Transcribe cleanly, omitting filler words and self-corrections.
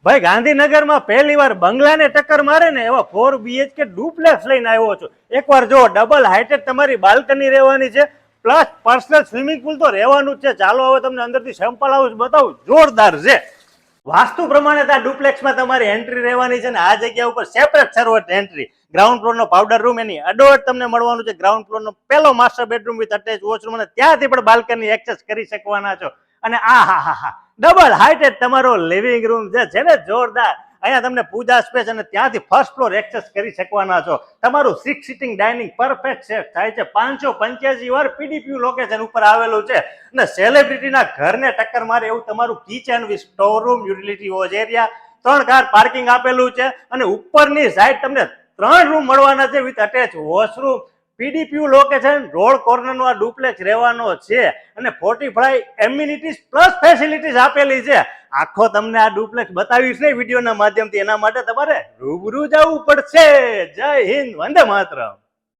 ભાઈ ગાંધીનગરમાં પહેલી વાર બંગલાને ટક્કર મારે ને એવા 4 BHK ડુપ્લેક્સ લઈને આવ્યો છું. એકવાર જો ડબલ હાઇટેડ તમારી બાલ્કની રહેવાની છે, પ્લસ પર્સનલ સ્વિમિંગ પુલ તો રહેવાનું જ છે. ચાલો હવે તમને અંદરથી સેમ્પલ હાઉસ બતાવું, જોરદાર છે. વાસ્તુ પ્રમાણે આ ડુપ્લેક્સમાં તમારી એન્ટ્રી રહેવાની છે ને આ જગ્યા ઉપર સેપરેટ સર્વર એન્ટ્રી. ગ્રાઉન્ડ ફ્લોરનો પાવડર રૂમ એની અડોઅડ તમને મળવાનું છે. ગ્રાઉન્ડ ફ્લોરનો પહેલો master bedroom with attach washroom અને ત્યાંથી પણ બાલ્કની એક્સેસ કરી શકવાના છો. અને ડબલ હાઇટેડ તમારો લિવિંગ રૂમ છે ને જોરદાર. અહીંયા તમને પૂજા સ્પેસ અને ત્યાંથી ફર્સ્ટ ફ્લોર એક્સેસ કરી શકવાના છો. તમારું 6 સિટિંગ ડાઇનિંગ પરફેક્ટ સેટ થાય છે. 585 વાર PDPU લોકેશન ઉપર આવેલું છે અને સેલિબ્રિટીના ઘરને ટક્કર મારે એવું તમારું kitchen with store room, utility wash area, 3 car parking આપેલું છે અને ઉપરની સાઈડ તમને 3 રૂમ મળવાના છે with attach washroom. PDPU location road કોર્નરનો આ ડુપ્લેક્સ રહેવાનો છે અને 45 એમ્યુનિટીઝ પ્લસ ફેસિલિટીઝ આપેલી છે. આખો તમને આ ડુપ્લેક્સ બતાવીશ ને વિડીયોના માધ્યમથી, એના માટે તમારે રૂબરૂ જવું પડશે. જય હિન્દ, વંદે માતરમ.